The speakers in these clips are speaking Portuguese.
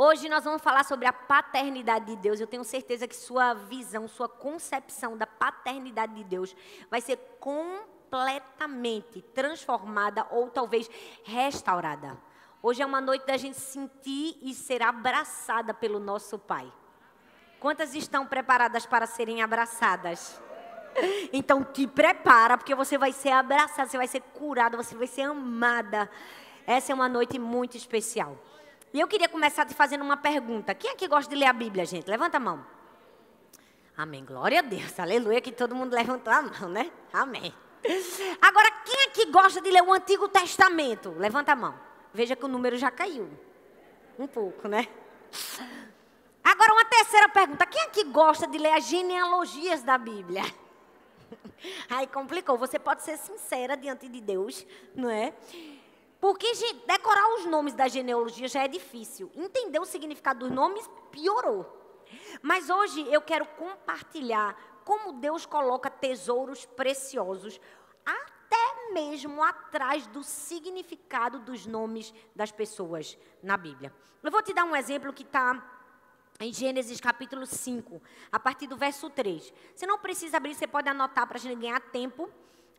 Hoje nós vamos falar sobre a paternidade de Deus. Eu tenho certeza que sua visão, sua concepção da paternidade de Deus vai ser completamente transformada ou talvez restaurada. Hoje é uma noite da gente sentir e ser abraçada pelo nosso Pai. Quantas estão preparadas para serem abraçadas? Então te prepara, porque você vai ser abraçada, você vai ser curada, você vai ser amada. Essa é uma noite muito especial. E eu queria começar te fazendo uma pergunta. Quem aqui gosta de ler a Bíblia, gente? Levanta a mão. Amém. Glória a Deus. Aleluia, que todo mundo levantou a mão, né? Amém. Agora, quem aqui gosta de ler o Antigo Testamento? Levanta a mão. Veja que o número já caiu. Um pouco, né? Agora, uma terceira pergunta. Quem aqui gosta de ler as genealogias da Bíblia? Aí complicou. Você pode ser sincera diante de Deus, não é? Porque decorar os nomes da genealogia já é difícil. Entender o significado dos nomes piorou. Mas hoje eu quero compartilhar como Deus coloca tesouros preciosos até mesmo atrás do significado dos nomes das pessoas na Bíblia. Eu vou te dar um exemplo que está em Gênesis capítulo 5, a partir do verso 3. Você não precisa abrir, você pode anotar para a gente ganhar tempo.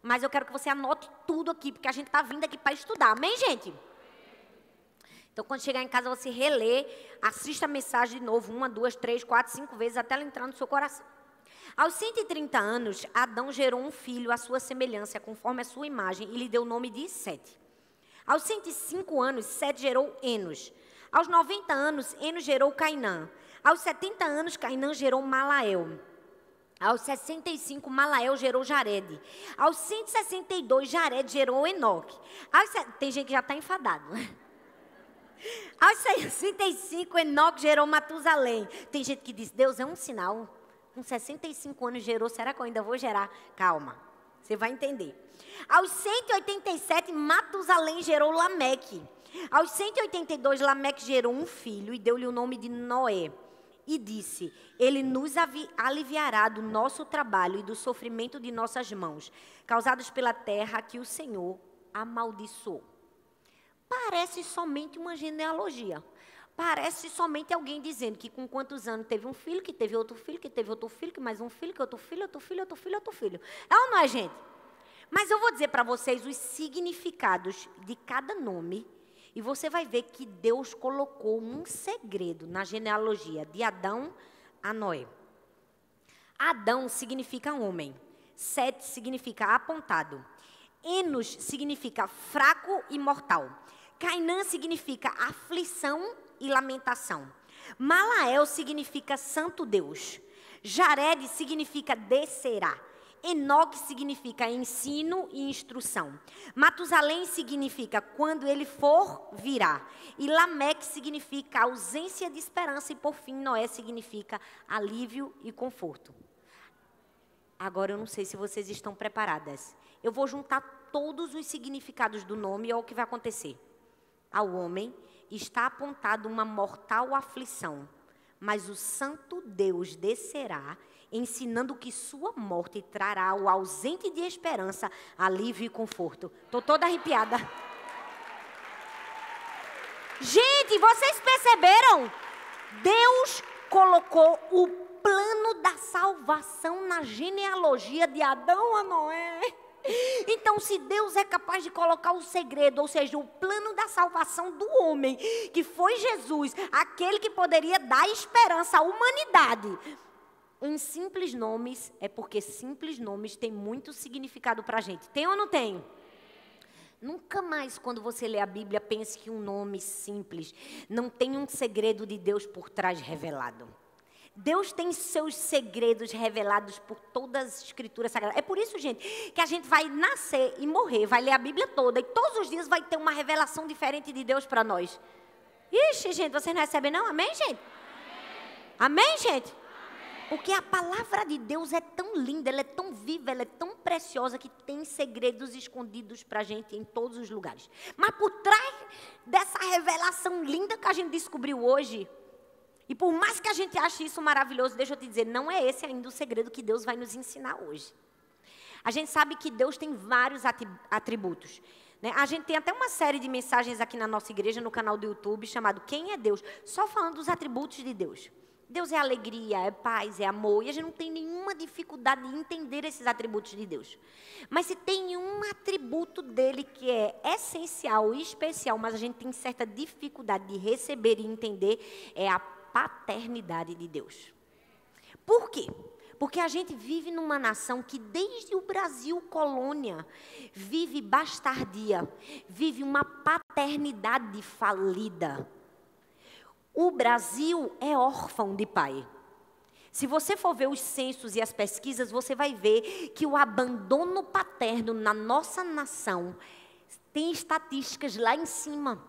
Mas eu quero que você anote tudo aqui, porque a gente está vindo aqui para estudar. Amém, gente? Então, quando chegar em casa, você relê, assista a mensagem de novo, 1, 2, 3, 4, 5 vezes, até ela entrar no seu coração. Aos 130 anos, Adão gerou um filho à sua semelhança, conforme a sua imagem, e lhe deu o nome de Sete. Aos 105 anos, Sete gerou Enos. Aos 90 anos, Enos gerou Cainã. Aos 70 anos, Cainã gerou Malael. Aos 65, Malael gerou Jared. Aos 162, Jared gerou Enoque. Tem gente que já está enfadado. Aos 65, Enoque gerou Matusalém. Tem gente que diz, Deus é um sinal. Com 65 anos gerou, será que eu ainda vou gerar? Calma, você vai entender. Aos 187, Matusalém gerou Lameque. Aos 182, Lameque gerou um filho e deu-lhe o nome de Noé. E disse, ele nos aliviará do nosso trabalho e do sofrimento de nossas mãos, causados pela terra que o Senhor amaldiçoou. Parece somente uma genealogia. Parece somente alguém dizendo que com quantos anos teve um filho, que teve outro filho, que teve outro filho, que mais um filho, que outro filho, outro filho, outro filho, outro filho. É ou não é, gente? Mas eu vou dizer para vocês os significados de cada nome. E você vai ver que Deus colocou um segredo na genealogia de Adão a Noé. Adão significa homem. Sete significa apontado. Enos significa fraco e mortal. Cainã significa aflição e lamentação. Malael significa santo Deus. Jared significa descerá. Enoque significa ensino e instrução. Matusalém significa quando ele for, virá. E Lameque significa ausência de esperança. E por fim, Noé significa alívio e conforto. Agora eu não sei se vocês estão preparadas. Eu vou juntar todos os significados do nome e olha o que vai acontecer. Ao homem está apontado uma mortal aflição. Mas o santo Deus descerá, ensinando que sua morte trará ao ausente de esperança, alívio e conforto. Estou toda arrepiada. Gente, vocês perceberam? Deus colocou o plano da salvação na genealogia de Adão a Noé. Então, se Deus é capaz de colocar o segredo, ou seja, o plano da salvação do homem, que foi Jesus, aquele que poderia dar esperança à humanidade, em simples nomes, é porque simples nomes têm muito significado para a gente. Tem ou não tem? Nunca mais, quando você lê a Bíblia, pense que um nome simples não tem um segredo de Deus por trás revelado. Deus tem seus segredos revelados por todas as escrituras sagradas. É por isso, gente, que a gente vai nascer e morrer, vai ler a Bíblia toda, e todos os dias vai ter uma revelação diferente de Deus para nós. Ixi, gente, vocês não recebem não? Amém, gente? Amém, gente? Porque a palavra de Deus é tão linda, ela é tão viva, ela é tão preciosa que tem segredos escondidos para a gente em todos os lugares. Mas por trás dessa revelação linda que a gente descobriu hoje, e por mais que a gente ache isso maravilhoso, deixa eu te dizer, não é esse ainda o segredo que Deus vai nos ensinar hoje. A gente sabe que Deus tem vários atributos. Né? A gente tem até uma série de mensagens aqui na nossa igreja, no canal do YouTube, chamado Quem é Deus? Só falando dos atributos de Deus. Deus é alegria, é paz, é amor. E a gente não tem nenhuma dificuldade de entender esses atributos de Deus. Mas se tem um atributo dele que é essencial e especial, mas a gente tem certa dificuldade de receber e entender, é a paternidade de Deus. Por quê? Porque a gente vive numa nação que desde o Brasil colônia vive bastardia, vive uma paternidade falida. O Brasil é órfão de pai. Se você for ver os censos e as pesquisas, você vai ver que o abandono paterno na nossa nação tem estatísticas lá em cima.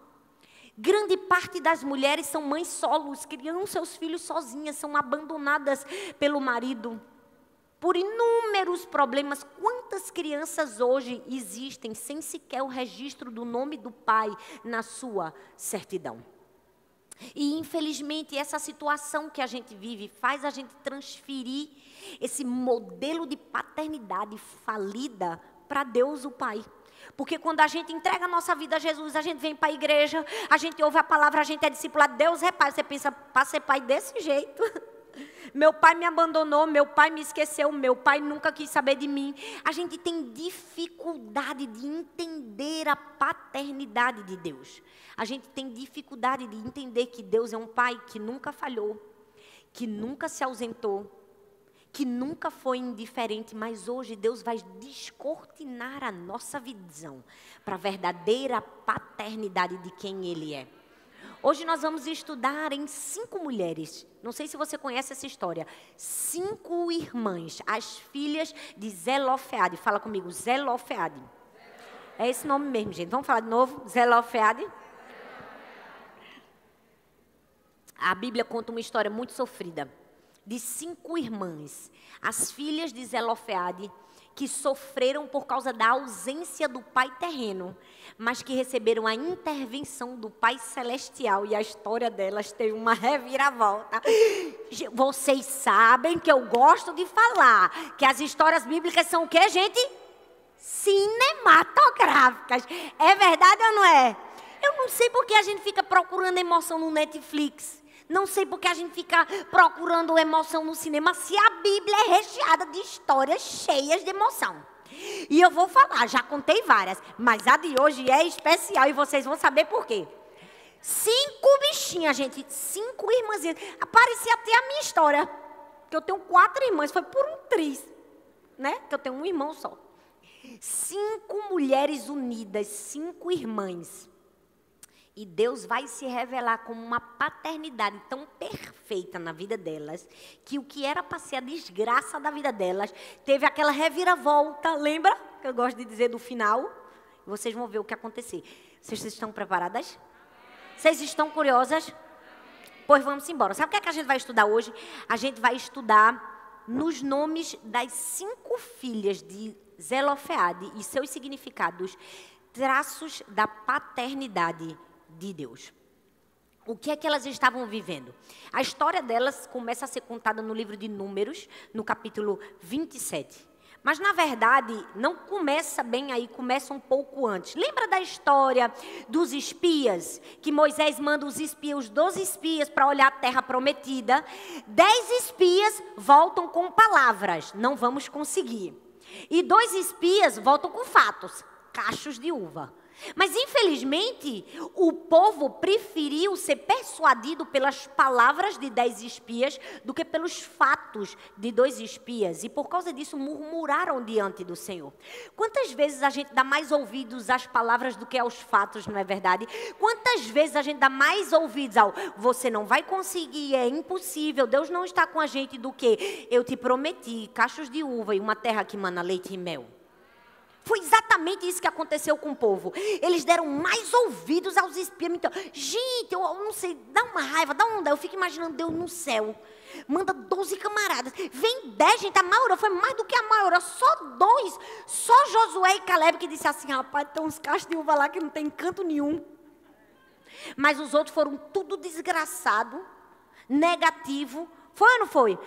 Grande parte das mulheres são mães solos, criam seus filhos sozinhas, são abandonadas pelo marido. Por inúmeros problemas, quantas crianças hoje existem sem sequer o registro do nome do pai na sua certidão? E, infelizmente, essa situação que a gente vive faz a gente transferir esse modelo de paternidade falida para Deus, o Pai. Porque quando a gente entrega a nossa vida a Jesus, a gente vem para a igreja, a gente ouve a palavra, a gente é discipulado, Deus é pai. Você pensa, para ser pai desse jeito? Meu pai me abandonou, meu pai me esqueceu, meu pai nunca quis saber de mim. A gente tem dificuldade de entender a paternidade de Deus. A gente tem dificuldade de entender que Deus é um pai que nunca falhou, que nunca se ausentou, que nunca foi indiferente, mas hoje Deus vai descortinar a nossa visão para a verdadeira paternidade de quem Ele é. Hoje nós vamos estudar em 5 mulheres, não sei se você conhece essa história, 5 irmãs, as filhas de Zelofeade. Fala comigo, Zelofeade. É esse nome mesmo, gente. Vamos falar de novo? Zelofeade. A Bíblia conta uma história muito sofrida de 5 irmãs, as filhas de Zelofeade, que sofreram por causa da ausência do pai terreno, mas que receberam a intervenção do pai celestial, e a história delas teve uma reviravolta. Vocês sabem que eu gosto de falar que as histórias bíblicas são o quê, gente? Cinematográficas. É verdade ou não é? Eu não sei porque a gente fica procurando emoção no Netflix. Não sei porque a gente fica procurando emoção no cinema, se a Bíblia é recheada de histórias cheias de emoção. E eu vou falar, já contei várias, mas a de hoje é especial e vocês vão saber por quê. 5 bichinhas, gente, 5 irmãzinhas. Parecia até a minha história, que eu tenho 4 irmãs, foi por um triz, né? Que eu tenho um irmão só. 5 mulheres unidas, 5 irmãs. E Deus vai se revelar como uma paternidade tão perfeita na vida delas, que o que era para ser a desgraça da vida delas, teve aquela reviravolta, lembra? Que eu gosto de dizer do final. Vocês vão ver o que acontecer. Vocês estão preparadas? Vocês estão curiosas? Pois vamos embora. Sabe o que é que a gente vai estudar hoje? A gente vai estudar nos nomes das 5 filhas de Zelofeade e seus significados, traços da paternidade de Deus. O que é que elas estavam vivendo? A história delas começa a ser contada no livro de Números, no capítulo 27. Mas, na verdade, não começa bem aí, começa um pouco antes. Lembra da história dos espias? Que Moisés manda os 12 espias para olhar a terra prometida. 10 espias voltam com palavras, não vamos conseguir. E 2 espias voltam com fatos, cachos de uva. Mas, infelizmente, o povo preferiu ser persuadido pelas palavras de 10 espias do que pelos fatos de 2 espias. E, por causa disso, murmuraram diante do Senhor. Quantas vezes a gente dá mais ouvidos às palavras do que aos fatos, não é verdade? Quantas vezes a gente dá mais ouvidos ao você não vai conseguir, é impossível, Deus não está com a gente, do que eu te prometi cachos de uva e uma terra que mana leite e mel. Foi exatamente isso que aconteceu com o povo. Eles deram mais ouvidos aos espias. Então, gente, eu não sei, dá uma raiva, dá onda. Eu fico imaginando Deus no céu. Manda 12 camaradas. Vem 10, gente, a maioria foi mais do que a maioria. Só 2, só Josué e Caleb que disse assim, rapaz, tem uns cachos de uva lá que não tem canto nenhum. Mas os outros foram tudo desgraçado, negativo. Foi ou não foi?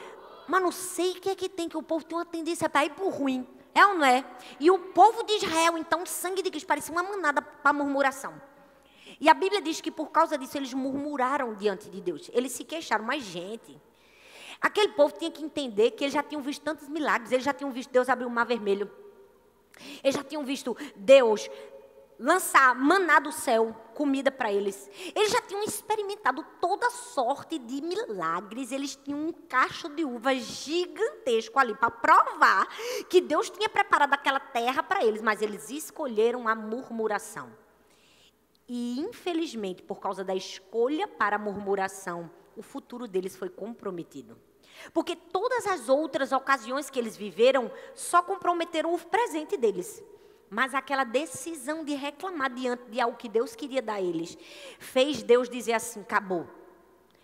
Mas não sei o que é que tem, que o povo tem uma tendência para ir para o ruim. É ou não é? E o povo de Israel, então, o sangue de Cristo parecia uma manada para murmuração. E a Bíblia diz que por causa disso eles murmuraram diante de Deus. Eles se queixaram, mas gente, aquele povo tinha que entender que eles já tinham visto tantos milagres, eles já tinham visto Deus abrir o mar vermelho. Eles já tinham visto Deus lançar maná do céu, comida para eles. Eles já tinham experimentado toda sorte de milagres. Eles tinham um cacho de uva gigantesco ali para provar que Deus tinha preparado aquela terra para eles. Mas eles escolheram a murmuração. E infelizmente, por causa da escolha para a murmuração, o futuro deles foi comprometido. Porque todas as outras ocasiões que eles viveram só comprometeram o presente deles. Mas aquela decisão de reclamar diante de algo que Deus queria dar a eles, fez Deus dizer assim, acabou.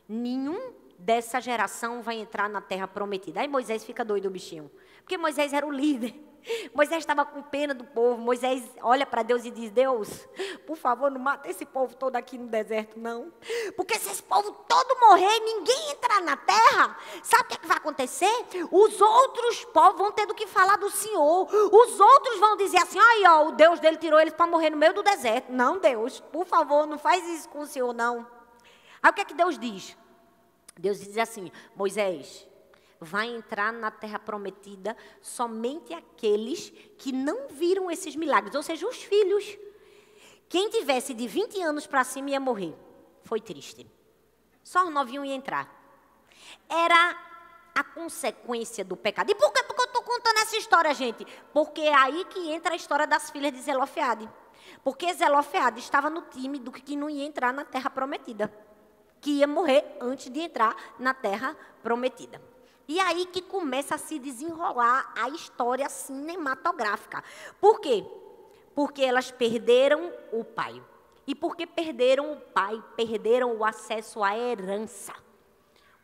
Nenhum dessa geração vai entrar na terra prometida. Aí Moisés fica doido, o bichinho. Porque Moisés era o líder. Moisés estava com pena do povo. Moisés olha para Deus e diz, Deus, por favor, não mata esse povo todo aqui no deserto, não. Porque se esse povo todo morrer e ninguém entrar na terra, sabe o que, é que vai acontecer? Os outros povos vão ter do que falar do Senhor. Os outros vão dizer assim, aí ó, o Deus dele tirou eles para morrer no meio do deserto. Não, Deus, por favor, não faz isso com o Senhor, não. Aí o que é que Deus diz? Deus diz assim, Moisés, vai entrar na terra prometida somente aqueles que não viram esses milagres, ou seja, os filhos. Quem tivesse de 20 anos para cima ia morrer. Foi triste. Só os novinhos iam entrar. Era a consequência do pecado. E por que eu estou contando essa história, gente? Porque é aí que entra a história das filhas de Zelofeade. Porque Zelofeade estava no time do que não ia entrar na terra prometida. Que ia morrer antes de entrar na terra prometida. E aí que começa a se desenrolar a história cinematográfica. Por quê? Porque elas perderam o pai. E porque perderam o pai, perderam o acesso à herança.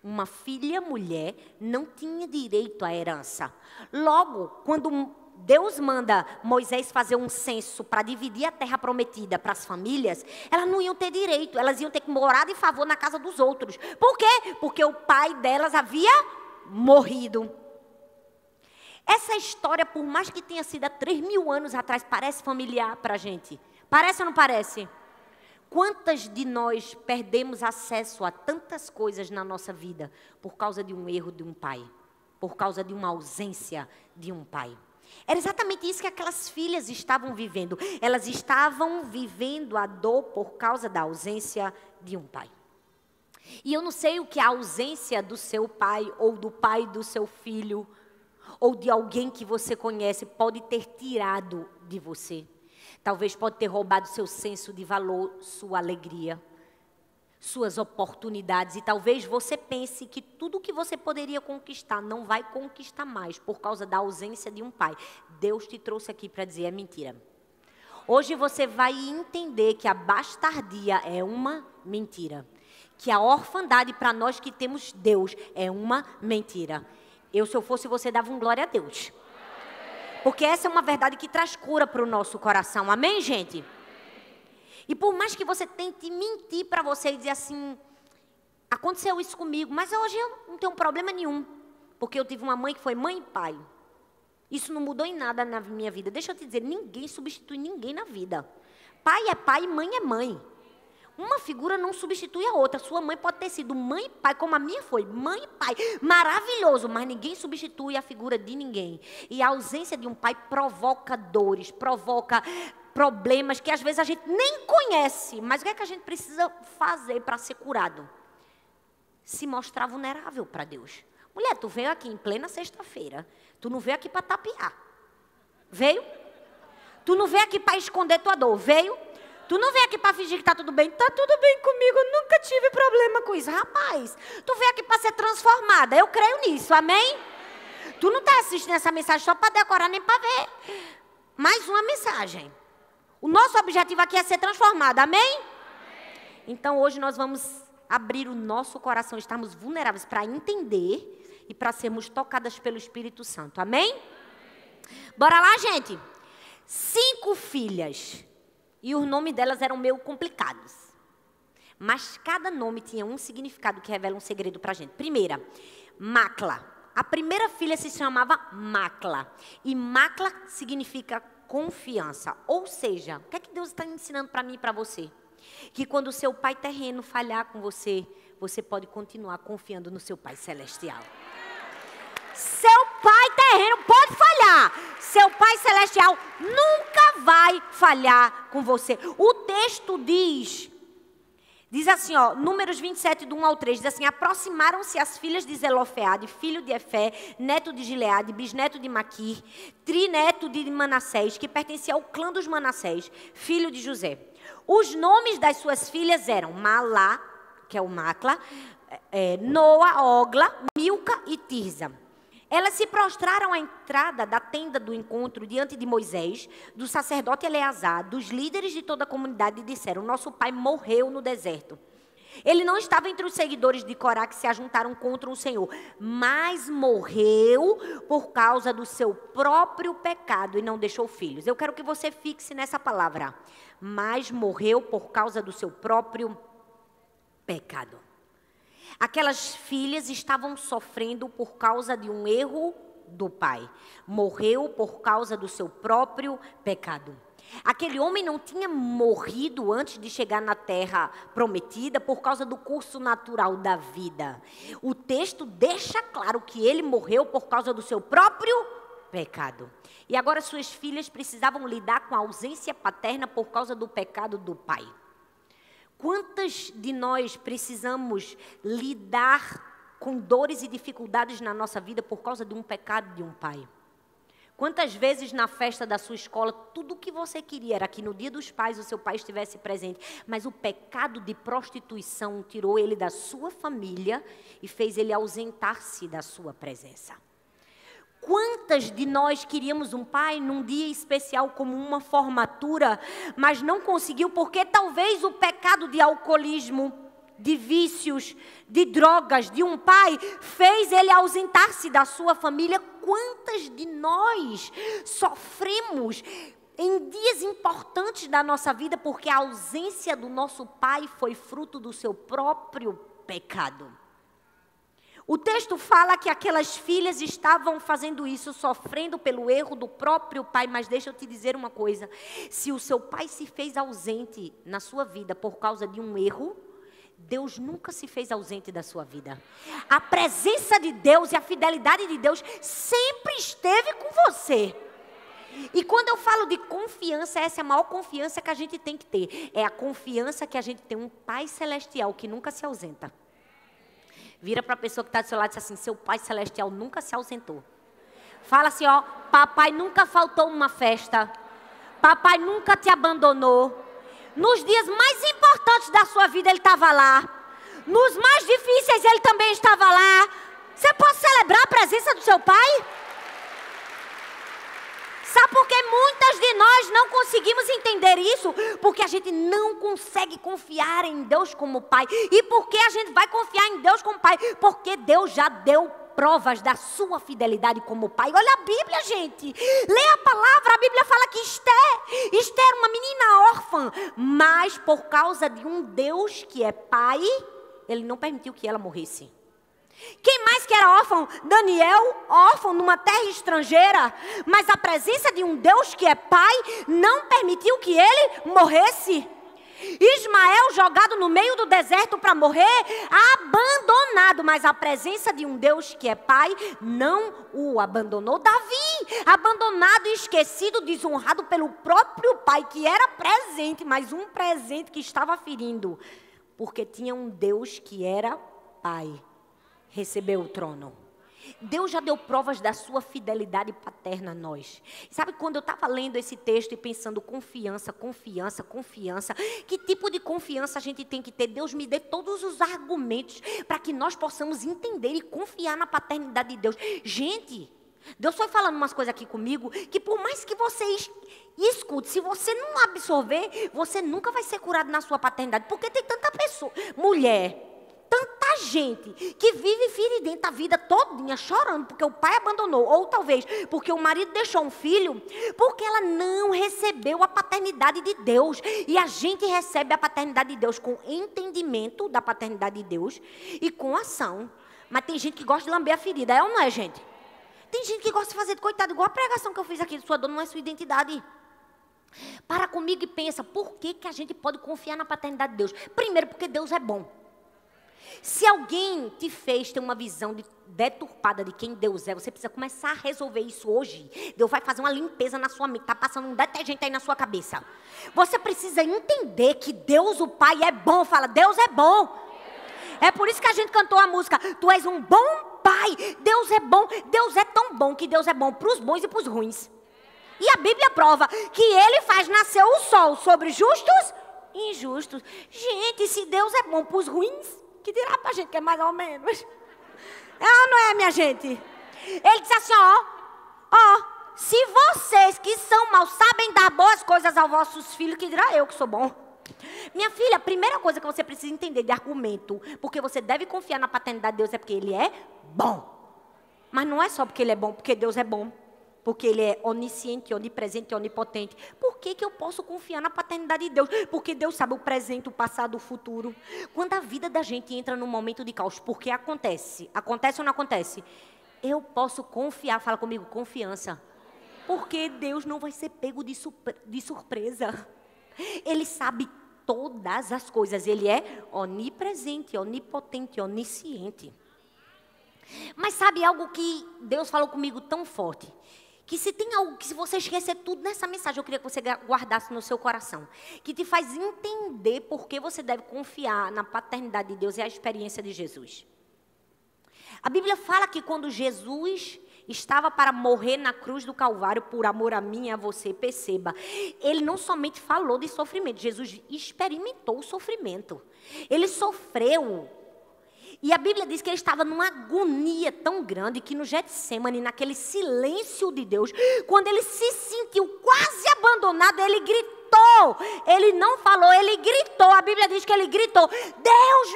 Uma filha mulher não tinha direito à herança. Logo, quando Deus manda Moisés fazer um censo para dividir a terra prometida para as famílias, elas não iam ter direito, elas iam ter que morar de favor na casa dos outros. Por quê? Porque o pai delas havia morrido. Essa história, por mais que tenha sido há 3.000 anos atrás, parece familiar para a gente. Parece ou não parece? Quantas de nós perdemos acesso a tantas coisas na nossa vida por causa de um erro de um pai? Por causa de uma ausência de um pai? Era exatamente isso que aquelas filhas estavam vivendo. Elas estavam vivendo a dor por causa da ausência de um pai. E eu não sei o que a ausência do seu pai, ou do pai do seu filho, ou de alguém que você conhece, pode ter tirado de você. Talvez pode ter roubado seu senso de valor, sua alegria, suas oportunidades. E talvez você pense que tudo que você poderia conquistar não vai conquistar mais por causa da ausência de um pai. Deus te trouxe aqui para dizer, é mentira. Hoje você vai entender que a bastardia é uma mentira. Que a orfandade para nós que temos Deus é uma mentira. Se eu fosse você, dava um glória a Deus. Porque essa é uma verdade que traz cura para o nosso coração. Amém, gente? E por mais que você tente mentir para você e dizer assim, aconteceu isso comigo, mas hoje eu não tenho problema nenhum. Porque eu tive uma mãe que foi mãe e pai. Isso não mudou em nada na minha vida. Deixa eu te dizer, ninguém substitui ninguém na vida. Pai é pai, mãe é mãe. Uma figura não substitui a outra. Sua mãe pode ter sido mãe e pai, como a minha foi. Mãe e pai. Maravilhoso, mas ninguém substitui a figura de ninguém. E a ausência de um pai provoca dores, provoca problemas que às vezes a gente nem conhece. Mas o que é que a gente precisa fazer para ser curado? Se mostrar vulnerável para Deus. Mulher, tu veio aqui em plena sexta-feira. Tu não veio aqui para tapear. Veio? Tu não veio aqui para esconder tua dor. Veio? Tu não veio aqui para fingir que está tudo bem. Está tudo bem comigo, eu nunca tive problema com isso. Rapaz, tu veio aqui para ser transformada. Eu creio nisso, amém? Tu não está assistindo essa mensagem só para decorar nem para ver mais uma mensagem. O nosso objetivo aqui é ser transformada, amém? Então hoje nós vamos abrir o nosso coração, estarmos vulneráveis para entender e para sermos tocadas pelo Espírito Santo, amém? Bora lá, gente. 5 filhas. E os nomes delas eram meio complicados. Mas cada nome tinha um significado que revela um segredo para a gente. Primeira, Macla. A primeira filha se chamava Macla. E Macla significa confiança. Ou seja, o que é que Deus está ensinando para mim e para você? Que quando o seu pai terreno falhar com você, você pode continuar confiando no seu pai celestial. Seu pai terreno pode falhar. Seu pai celestial nunca vai falhar com você. O texto diz assim, ó, Números 27, do 1 ao 3, diz assim: aproximaram-se as filhas de Zelofeade, filho de Efé, neto de Gileade, bisneto de Maquir, trineto de Manassés, que pertencia ao clã dos Manassés, filho de José. Os nomes das suas filhas eram Malá, que é o Macla, Noa, Ogla, Milca e Tirza. Elas se prostraram à entrada da tenda do encontro diante de Moisés, do sacerdote Eleazar, dos líderes de toda a comunidade, e disseram: nosso pai morreu no deserto. Ele não estava entre os seguidores de Corá que se ajuntaram contra o Senhor, mas morreu por causa do seu próprio pecado e não deixou filhos. Eu quero que você fixe nessa palavra. Mas morreu por causa do seu próprio pecado. Aquelas filhas estavam sofrendo por causa de um erro do pai. Morreu por causa do seu próprio pecado. Aquele homem não tinha morrido antes de chegar na terra prometida por causa do curso natural da vida. O texto deixa claro que ele morreu por causa do seu próprio pecado. E agora suas filhas precisavam lidar com a ausência paterna por causa do pecado do pai. Quantas de nós precisamos lidar com dores e dificuldades na nossa vida por causa de um pecado de um pai? Quantas vezes na festa da sua escola, tudo o que você queria era que no dia dos pais o seu pai estivesse presente, mas o pecado de prostituição tirou ele da sua família e fez ele ausentar-se da sua presença? Quantas de nós queríamos um pai num dia especial como uma formatura, mas não conseguiu porque talvez o pecado de alcoolismo, de vícios, de drogas, de um pai, fez ele ausentar-se da sua família? Quantas de nós sofremos em dias importantes da nossa vida porque a ausência do nosso pai foi fruto do seu próprio pecado? O texto fala que aquelas filhas estavam fazendo isso, sofrendo pelo erro do próprio pai. Mas deixa eu te dizer uma coisa: se o seu pai se fez ausente na sua vida por causa de um erro, Deus nunca se fez ausente da sua vida. A presença de Deus e a fidelidade de Deus sempre esteve com você. E quando eu falo de confiança, essa é a maior confiança que a gente tem que ter. É a confiança que a gente tem um Pai Celestial que nunca se ausenta. Vira para a pessoa que está do seu lado e diz assim: seu Pai Celestial nunca se ausentou. Fala assim, ó: papai nunca faltou uma festa. Papai nunca te abandonou. Nos dias mais importantes da sua vida ele estava lá. Nos mais difíceis ele também estava lá. Você pode celebrar a presença do seu pai? Sabe por que muitas de nós não conseguimos entender isso? Porque a gente não consegue confiar em Deus como Pai. E por que a gente vai confiar em Deus como Pai? Porque Deus já deu provas da sua fidelidade como Pai. Olha a Bíblia, gente. Lê a palavra. A Bíblia fala que Esther era uma menina órfã. Mas por causa de um Deus que é Pai, Ele não permitiu que ela morresse. Quem mais que era órfão? Daniel, órfão numa terra estrangeira. Mas a presença de um Deus que é Pai não permitiu que ele morresse. Ismael jogado no meio do deserto para morrer, abandonado. Mas a presença de um Deus que é Pai não o abandonou. Davi, abandonado e esquecido, desonrado pelo próprio pai, que era presente, mas um presente que estava ferindo. Porque tinha um Deus que era Pai. Recebeu o trono. Deus já deu provas da sua fidelidade paterna a nós. Sabe, quando eu estava lendo esse texto e pensando confiança, confiança, confiança, que tipo de confiança a gente tem que ter? Deus me dê todos os argumentos para que nós possamos entender e confiar na paternidade de Deus. Gente, Deus foi falando umas coisas aqui comigo que por mais que você escute, se você não absorver, você nunca vai ser curado na sua paternidade. Porque tem tanta pessoa, mulher, tanta gente que vive feridenta a vida todinha chorando porque o pai abandonou, ou talvez porque o marido deixou um filho, porque ela não recebeu a paternidade de Deus. E a gente recebe a paternidade de Deus com entendimento da paternidade de Deus e com ação. Mas tem gente que gosta de lamber a ferida, é ou não é, gente? Tem gente que gosta de fazer de coitado, igual a pregação que eu fiz aqui, sua dor não é sua identidade. Para comigo e pensa, por que a gente pode confiar na paternidade de Deus? Primeiro, porque Deus é bom. Se alguém te fez ter uma visão deturpada de quem Deus é, você precisa começar a resolver isso hoje. Deus vai fazer uma limpeza na sua mente. Está passando um detergente aí na sua cabeça. Você precisa entender que Deus, o Pai, é bom. Fala, Deus é bom. É por isso que a gente cantou a música, tu és um bom Pai. Deus é bom. Deus é tão bom que Deus é bom para os bons e para os ruins. E a Bíblia prova que Ele faz nascer o sol sobre justos e injustos. Gente, se Deus é bom para os ruins, que dirá pra gente que é mais ou menos? É ou não é, minha gente? Ele disse assim, se vocês que são maus sabem dar boas coisas aos vossos filhos, que dirá eu que sou bom? Minha filha, a primeira coisa que você precisa entender de argumento, porque você deve confiar na paternidade de Deus, é porque Ele é bom. Mas não é só porque Ele é bom, porque Deus é bom. Porque Ele é onisciente, onipresente, onipotente. Por que eu posso confiar na paternidade de Deus? Porque Deus sabe o presente, o passado, o futuro. Quando a vida da gente entra num momento de caos, porque acontece? Acontece ou não acontece? Eu posso confiar, fala comigo, confiança. Porque Deus não vai ser pego de surpresa. Ele sabe todas as coisas. Ele é onipresente, onipotente, onisciente. Mas sabe algo que Deus falou comigo tão forte? Que se tem algo que se você esquecer tudo nessa mensagem, eu queria que você guardasse no seu coração. Que te faz entender por que você deve confiar na paternidade de Deus e a experiência de Jesus. A Bíblia fala que quando Jesus estava para morrer na cruz do Calvário, por amor a mim e a você, perceba, Ele não somente falou de sofrimento, Jesus experimentou o sofrimento. Ele sofreu. E a Bíblia diz que ele estava numa agonia tão grande que no Getsemane, naquele silêncio de Deus, quando ele se sentiu quase abandonado, ele gritou. Ele não falou, ele gritou. A Bíblia diz que ele gritou, Deus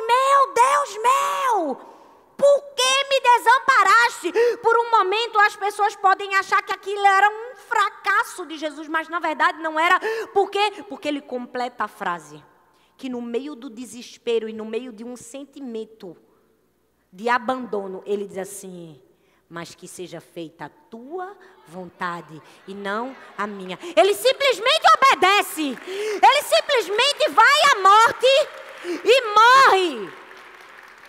meu, por que me desamparaste? Por um momento as pessoas podem achar que aquilo era um fracasso de Jesus, mas na verdade não era. Por quê? Porque ele completa a frase, que no meio do desespero e no meio de um sentimento de abandono, ele diz assim, mas que seja feita a tua vontade e não a minha. Ele simplesmente obedece. Ele simplesmente vai à morte e morre.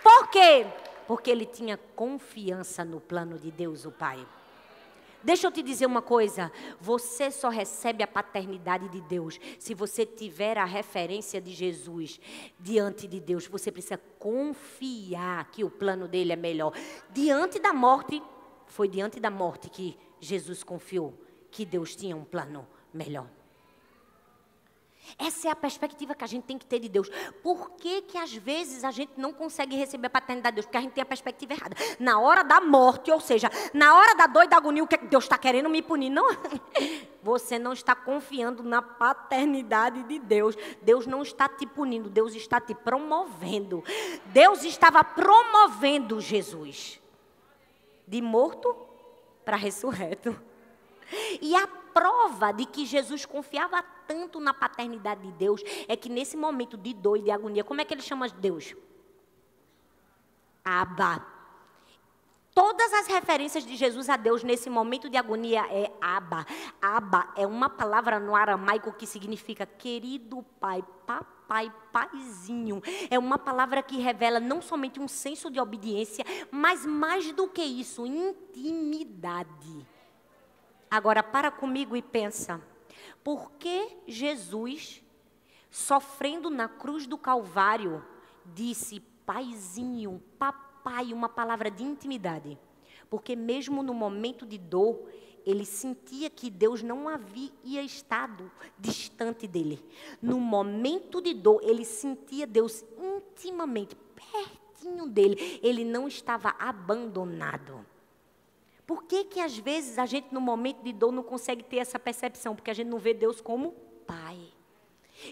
Por quê? Porque ele tinha confiança no plano de Deus, o Pai. Deixa eu te dizer uma coisa, você só recebe a paternidade de Deus se você tiver a referência de Jesus diante de Deus. Você precisa confiar que o plano dele é melhor. Diante da morte, foi diante da morte que Jesus confiou que Deus tinha um plano melhor. Essa é a perspectiva que a gente tem que ter de Deus. Por que às vezes a gente não consegue receber a paternidade de Deus? Porque a gente tem a perspectiva errada. Na hora da morte, ou seja, na hora da dor e da agonia, o que Deus está querendo me punir? Não, você não está confiando na paternidade de Deus. Deus não está te punindo, Deus está te promovendo. Deus estava promovendo Jesus de morto para ressurreto. E a prova de que Jesus confiava tanto na paternidade de Deus é que nesse momento de dor e de agonia, como é que ele chama Deus? Abba. Todas as referências de Jesus a Deus nesse momento de agonia é Abba. Abba é uma palavra no aramaico que significa querido pai, papai, paizinho. É uma palavra que revela não somente um senso de obediência, mas mais do que isso, intimidade. Agora, para comigo e pensa, por que Jesus, sofrendo na cruz do Calvário, disse paizinho, papai, uma palavra de intimidade? Porque mesmo no momento de dor, ele sentia que Deus não havia estado distante dele. No momento de dor, ele sentia Deus intimamente, pertinho dele. Ele não estava abandonado. Por que às vezes a gente no momento de dor não consegue ter essa percepção? Porque a gente não vê Deus como Pai.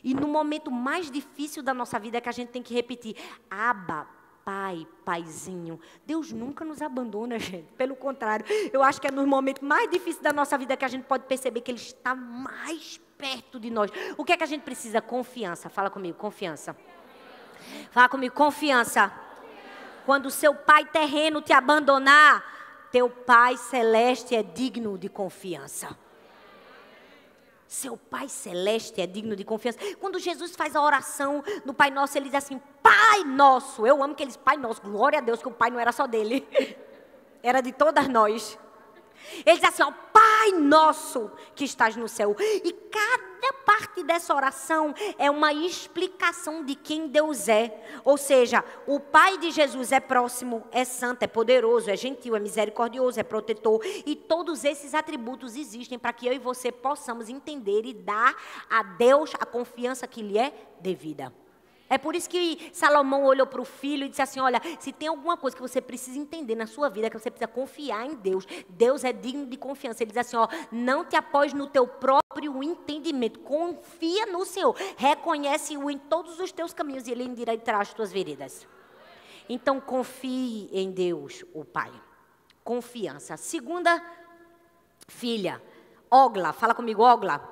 E no momento mais difícil da nossa vida é que a gente tem que repetir, Abba, Pai, Paizinho. Deus nunca nos abandona, gente. Pelo contrário, eu acho que é no momento mais difícil da nossa vida que a gente pode perceber que Ele está mais perto de nós. O que é que a gente precisa? Confiança. Fala comigo, confiança. Fala comigo, confiança. Quando o seu pai terreno te abandonar, teu pai celeste é digno de confiança. Seu Pai Celeste é digno de confiança. Quando Jesus faz a oração no Pai Nosso, ele diz assim, Pai Nosso. Eu amo que ele diz Pai Nosso. Glória a Deus que o Pai não era só dele. Era de todas nós. Ele diz assim, ó, Pai Nosso que estás no céu. E cada parte dessa oração é uma explicação de quem Deus é. Ou seja, o Pai de Jesus é próximo, é santo, é poderoso, é gentil, é misericordioso, é protetor. E todos esses atributos existem para que eu e você possamos entender e dar a Deus a confiança que lhe é devida. É por isso que Salomão olhou para o filho e disse assim, olha, se tem alguma coisa que você precisa entender na sua vida, que você precisa confiar em Deus, Deus é digno de confiança. Ele diz assim, ó, não te apoies no teu próprio entendimento, confia no Senhor, reconhece-o em todos os teus caminhos e Ele endireitará as tuas veredas. Então confie em Deus, o Pai. Confiança. Segunda filha, Ogla, fala comigo, Ogla.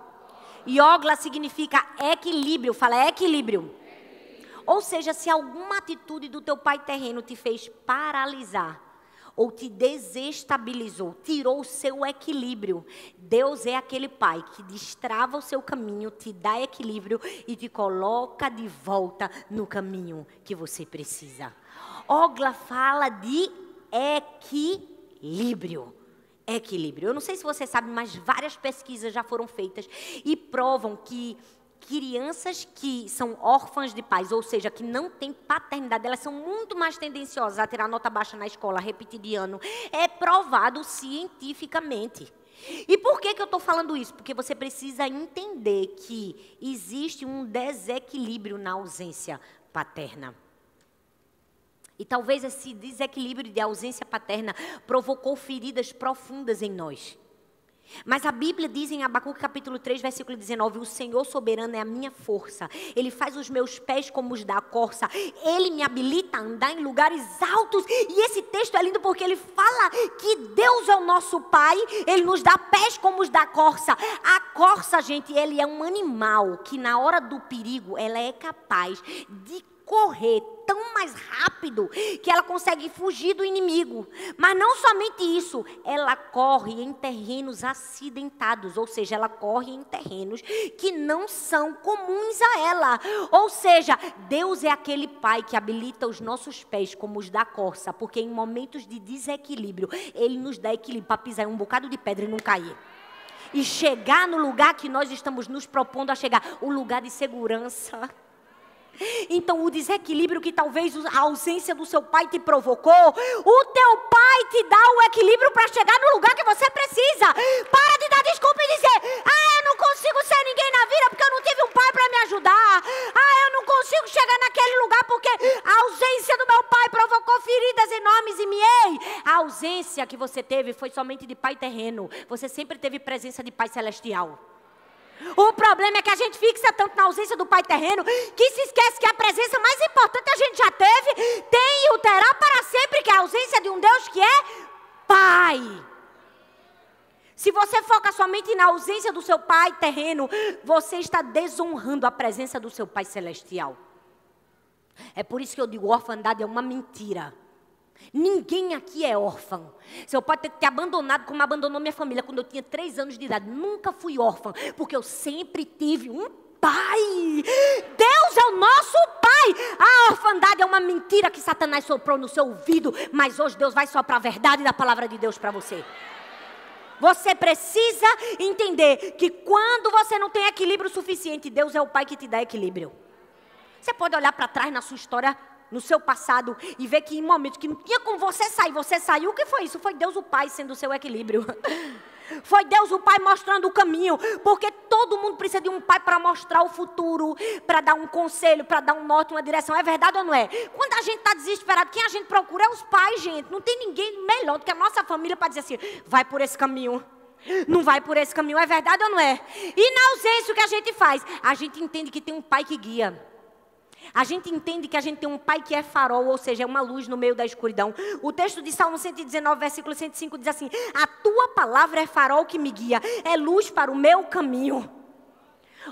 E Ogla significa equilíbrio, fala equilíbrio. Ou seja, se alguma atitude do teu pai terreno te fez paralisar, ou te desestabilizou, tirou o seu equilíbrio, Deus é aquele pai que destrava o seu caminho, te dá equilíbrio e te coloca de volta no caminho que você precisa. Ogla fala de equilíbrio. Equilíbrio. Eu não sei se você sabe, mas várias pesquisas já foram feitas e provam que crianças que são órfãs de pais, ou seja, que não têm paternidade, elas são muito mais tendenciosas a tirar nota baixa na escola, repetir de ano. É provado cientificamente. E por que eu estou falando isso? Porque você precisa entender que existe um desequilíbrio na ausência paterna. E talvez esse desequilíbrio de ausência paterna provocou feridas profundas em nós. Mas a Bíblia diz em Abacuque capítulo 3, versículo 19, o Senhor soberano é a minha força. Ele faz os meus pés como os da corça. Ele me habilita a andar em lugares altos. E esse texto é lindo porque ele fala que Deus é o nosso Pai. Ele nos dá pés como os da corça. A corça, gente, ele é um animal que na hora do perigo, ela é capaz de correr tão mais rápido que ela consegue fugir do inimigo. Mas não somente isso, ela corre em terrenos acidentados, ou seja, ela corre em terrenos que não são comuns a ela. Ou seja, Deus é aquele Pai que habilita os nossos pés como os da corça, porque em momentos de desequilíbrio, Ele nos dá equilíbrio para pisar em um bocado de pedra e não cair. E chegar no lugar que nós estamos nos propondo a chegar, o lugar de segurança. Então o desequilíbrio que talvez a ausência do seu pai te provocou, o teu pai te dá o equilíbrio para chegar no lugar que você precisa. Para de dar desculpa e dizer, eu não consigo ser ninguém na vida porque eu não tive um pai para me ajudar. Eu não consigo chegar naquele lugar porque a ausência do meu pai provocou feridas enormes em mim. Ei, a ausência que você teve foi somente de pai terreno. Você sempre teve presença de pai celestial. O problema é que a gente fixa tanto na ausência do pai terreno que se esquece que a presença mais importante a gente já teve, tem e o terá para sempre, que é a ausência de um Deus que é Pai. Se você foca somente na ausência do seu pai terreno, você está desonrando a presença do seu pai celestial. É por isso que eu digo, orfandade é uma mentira. Ninguém aqui é órfão. Seu pai ter te abandonado como abandonou minha família quando eu tinha 3 anos de idade. Nunca fui órfã, porque eu sempre tive um pai. Deus é o nosso pai. A orfandade é uma mentira que Satanás soprou no seu ouvido, mas hoje Deus vai soprar a verdade da palavra de Deus para você. Você precisa entender que quando você não tem equilíbrio suficiente, Deus é o pai que te dá equilíbrio. Você pode olhar para trás na sua história, no seu passado, e ver que em momentos que não tinha como você sair, você saiu. O que foi isso? Foi Deus o Pai sendo o seu equilíbrio. Foi Deus o Pai mostrando o caminho, porque todo mundo precisa de um pai para mostrar o futuro, para dar um conselho, para dar um norte, uma direção. É verdade ou não é? Quando a gente está desesperado, quem a gente procura é os pais, gente. Não tem ninguém melhor do que a nossa família para dizer assim, vai por esse caminho. Não vai por esse caminho, é verdade ou não é? E na ausência, o que a gente faz? A gente entende que tem um pai que guia. A gente entende que a gente tem um pai que é farol, ou seja, é uma luz no meio da escuridão. O texto de Salmo 119, versículo 105 diz assim, a tua palavra é farol que me guia, é luz para o meu caminho.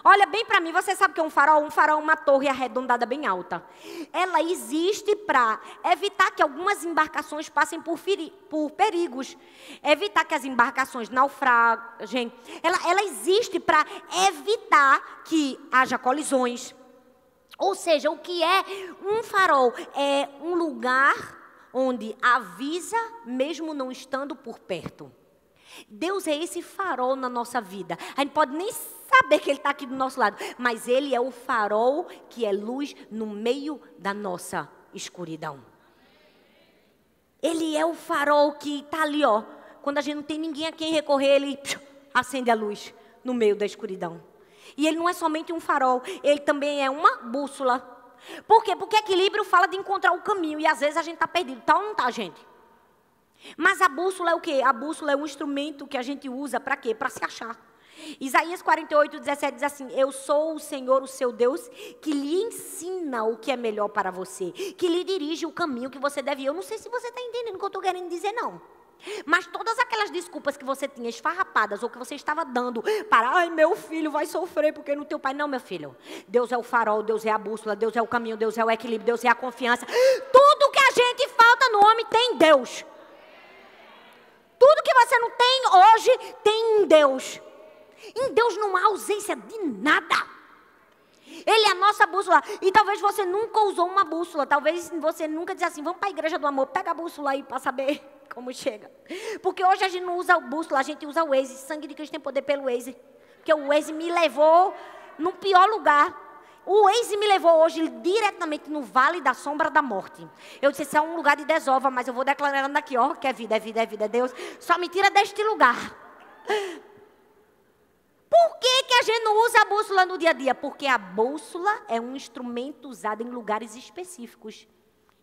Olha bem para mim, você sabe o que é um farol? Um farol é uma torre arredondada bem alta. Ela existe para evitar que algumas embarcações passem por perigos. Evitar que as embarcações naufraguem. Ela existe para evitar que haja colisões. Ou seja, o que é um farol? É um lugar onde avisa, mesmo não estando por perto. Deus é esse farol na nossa vida. A gente pode nem saber que Ele está aqui do nosso lado, mas Ele é o farol que é luz no meio da nossa escuridão. Ele é o farol que está ali, ó. Quando a gente não tem ninguém a quem recorrer, Ele acende a luz no meio da escuridão. E Ele não é somente um farol, Ele também é uma bússola. Por quê? Porque equilíbrio fala de encontrar o caminho, e às vezes a gente está perdido. Tá ou não tá, gente? Mas a bússola é o quê? A bússola é um instrumento que a gente usa para quê? Para se achar. Isaías 48, 17 diz assim: eu sou o Senhor, o seu Deus, que lhe ensina o que é melhor para você, que lhe dirige o caminho que você deve ir. Eu não sei se você está entendendo o que eu estou querendo dizer, não. Mas todas aquelas desculpas que você tinha esfarrapadas, ou que você estava dando para, ai, meu filho vai sofrer porque não tem o pai. Não, meu filho. Deus é o farol, Deus é a bússola, Deus é o caminho, Deus é o equilíbrio, Deus é a confiança. Tudo que a gente falta no homem tem em Deus. Tudo que você não tem hoje, tem em Deus. Em Deus não há ausência de nada. Ele é a nossa bússola. E talvez você nunca usou uma bússola. Talvez você nunca disse assim, vamos para a igreja do amor, pega a bússola aí para saber como chega. Porque hoje a gente não usa a bússola, a gente usa o Waze. Sangue de Cristo tem poder pelo Waze. Porque o Waze me levou no pior lugar. O Waze me levou hoje diretamente no Vale da Sombra da Morte. Eu disse, esse é um lugar de desova, mas eu vou declarando aqui, ó, que é vida, é vida, é vida, é Deus. Só me tira deste lugar. Por que a gente não usa a bússola no dia a dia? Porque a bússola é um instrumento usado em lugares específicos.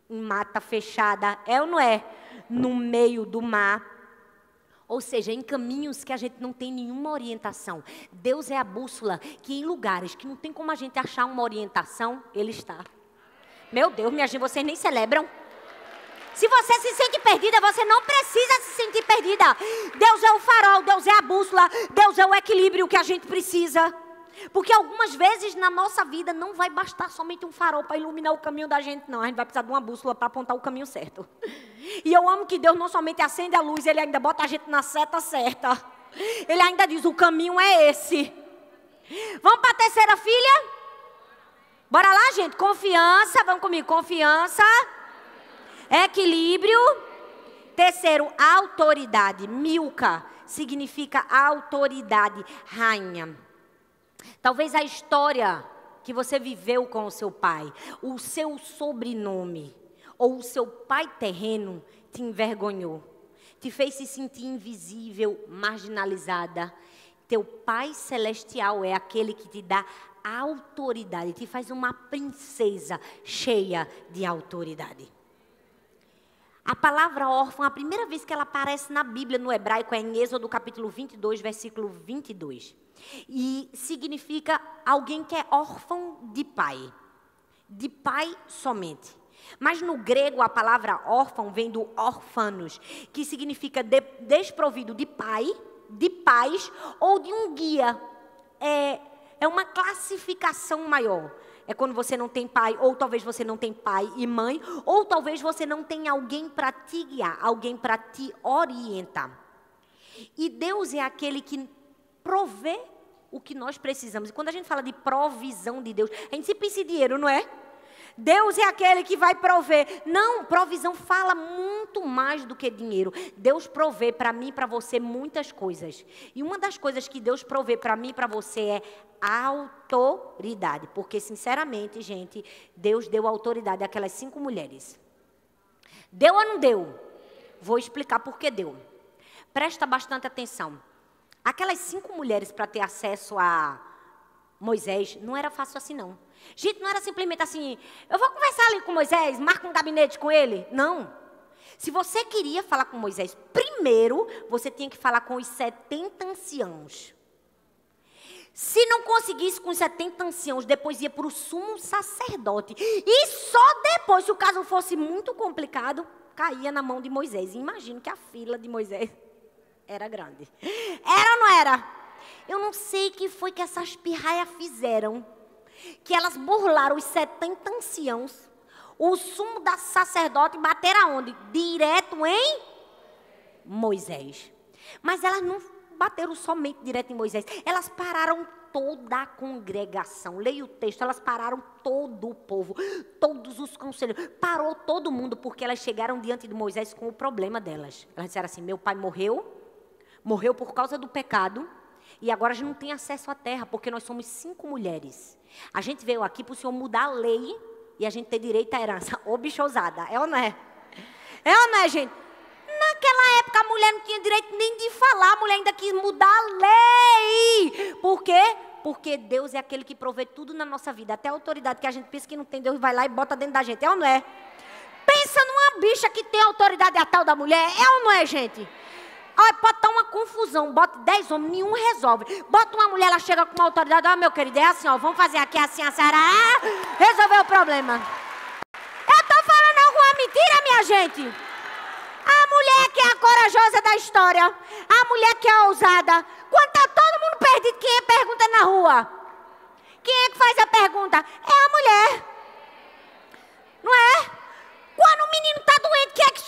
Em mata fechada, é ou não é? No meio do mar. Ou seja, em caminhos que a gente não tem nenhuma orientação. Deus é a bússola que em lugares que não tem como a gente achar uma orientação, Ele está. Meu Deus, minha gente, vocês nem celebram. Se você se sente perdida, você não precisa se sentir perdida. Deus é o farol, Deus é a bússola, Deus é o equilíbrio que a gente precisa. Porque algumas vezes na nossa vida não vai bastar somente um farol para iluminar o caminho da gente, não. A gente vai precisar de uma bússola para apontar o caminho certo. E eu amo que Deus não somente acende a luz, Ele ainda bota a gente na seta certa. Ele ainda diz, o caminho é esse. Vamos para a terceira filha? Bora lá, gente. Confiança, vamos comigo. Confiança, equilíbrio. Terceiro, autoridade. Milca significa autoridade, rainha. Talvez a história que você viveu com o seu pai, o seu sobrenome ou o seu pai terreno te envergonhou, te fez se sentir invisível, marginalizada. Teu Pai Celestial é aquele que te dá autoridade, te faz uma princesa cheia de autoridade. A palavra órfã, a primeira vez que ela aparece na Bíblia, no hebraico, é em Êxodo capítulo 22, versículo 22. E significa alguém que é órfão de pai somente. Mas no grego a palavra órfão vem do orfanos, que significa desprovido de pai, de pais ou de um guia. É uma classificação maior. É quando você não tem pai, ou talvez você não tem pai e mãe, ou talvez você não tem alguém para te guiar, alguém para te orientar. E Deus é aquele que provê o que nós precisamos. E quando a gente fala de provisão de Deus, a gente se pensa em dinheiro, não é? Deus é aquele que vai prover. Não, provisão fala muito mais do que dinheiro. Deus provê para mim e para você muitas coisas. E uma das coisas que Deus provê para mim e para você é autoridade. Porque, sinceramente, gente, Deus deu autoridade àquelas 5 mulheres. Deu ou não deu? Vou explicar por que deu. Presta bastante atenção. Aquelas 5 mulheres para ter acesso a Moisés, não era fácil assim, não. Gente, não era simplesmente assim, eu vou conversar ali com Moisés, marca um gabinete com ele. Não. Se você queria falar com Moisés, primeiro você tinha que falar com os 70 anciãos. Se não conseguisse com os 70 anciãos, depois ia para o sumo sacerdote. E só depois, se o caso fosse muito complicado, caía na mão de Moisés. Imagino que a fila de Moisés era grande. Era ou não era? Eu não sei o que foi que essas pirraias fizeram, que elas burlaram os 70 anciãos, o sumo da sacerdote, e bateram aonde? Direto em Moisés. Mas elas não bateram somente direto em Moisés, elas pararam toda a congregação. Leia o texto, elas pararam todo o povo, todos os conselheiros, parou todo mundo, porque elas chegaram diante de Moisés com o problema delas. Elas disseram assim: meu pai morreu por causa do pecado, e agora a gente não tem acesso à terra, porque nós somos 5 mulheres. A gente veio aqui para o Senhor mudar a lei e a gente ter direito à herança. Ô bichosada, é ou não é? É ou não é, gente? Naquela época a mulher não tinha direito nem de falar, a mulher ainda quis mudar a lei. Por quê? Porque Deus é aquele que provê tudo na nossa vida. Até a autoridade que a gente pensa que não tem, Deus vai lá e bota dentro da gente. É ou não é? Pensa numa bicha que tem autoridade a tal da mulher. É ou não é, gente? Olha, pode estar uma confusão. Bota 10 homens, nenhum resolve. Bota uma mulher, ela chega com uma autoridade. Ó, meu querido, é assim, ó, vamos fazer aqui assim, a senhora resolveu o problema. Eu estou falando alguma mentira, minha gente? A mulher que é a corajosa da história, a mulher que é ousada. Quando está todo mundo perdido, quem é pergunta na rua? Quem é que faz a pergunta? É a mulher. Não é? Quando o menino está doente, quem é que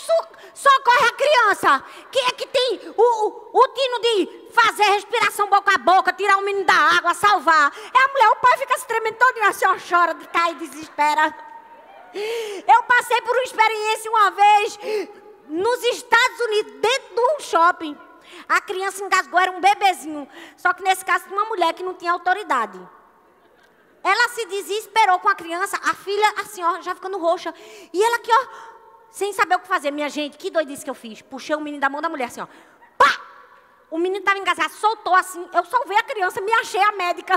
socorre a criança? Quem é que tem o tino de fazer respiração boca a boca, tirar o menino da água, salvar? É a mulher. O pai fica se tremendo todo dia, assim, ó, chora, cai e desespera. Eu passei por uma experiência uma vez nos Estados Unidos, dentro de um shopping. A criança engasgou, era um bebezinho. Só que nesse caso tinha uma mulher que não tinha autoridade. Ela se desesperou com a criança, a filha assim, ó, já ficando roxa. E ela aqui, ó, sem saber o que fazer. Minha gente, que doidice que eu fiz. Puxei o menino da mão da mulher assim, ó. Pá! O menino estava engasgado, soltou assim. Eu salvei a criança, me achei a médica.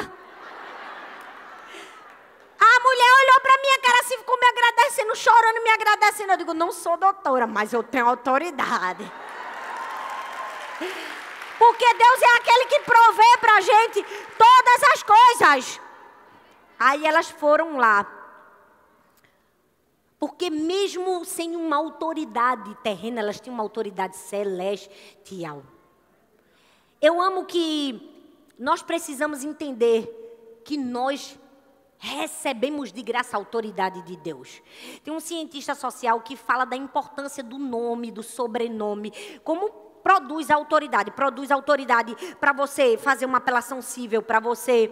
A mulher olhou pra minha cara assim, ficou me agradecendo, chorando, me agradecendo. Eu digo, não sou doutora, mas eu tenho autoridade. Porque Deus é aquele que provê pra gente todas as coisas. Aí elas foram lá. Porque mesmo sem uma autoridade terrena, elas tinham uma autoridade celestial. Eu amo que nós precisamos entender que nós recebemos de graça a autoridade de Deus. Tem um cientista social que fala da importância do nome, do sobrenome, como produz autoridade para você fazer uma apelação civil, para você,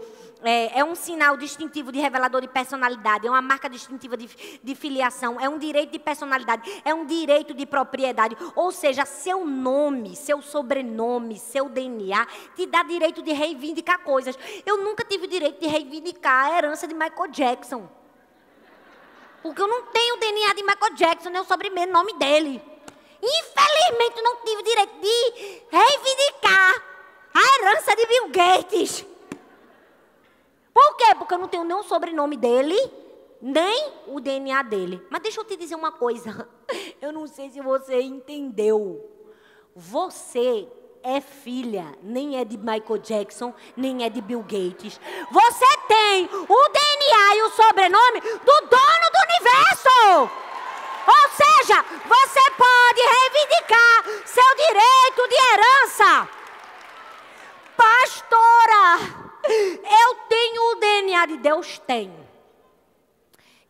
é um sinal distintivo de revelador de personalidade, é uma marca distintiva de filiação, é um direito de personalidade, é um direito de propriedade, ou seja, seu nome, seu sobrenome, seu DNA, te dá direito de reivindicar coisas. Eu nunca tive direito de reivindicar a herança de Michael Jackson, porque eu não tenho o DNA de Michael Jackson, nem o sobrenome dele. Infelizmente, não tive o direito de reivindicar a herança de Bill Gates. Por quê? Porque eu não tenho nem o sobrenome dele, nem o DNA dele. Mas deixa eu te dizer uma coisa. Eu não sei se você entendeu. Você é filha, nem é de Michael Jackson, nem é de Bill Gates. Você tem o DNA e o sobrenome do dono do universo. Ou seja, você pode reivindicar seu direito de herança. Pastora, eu tenho o DNA de Deus? Tenho.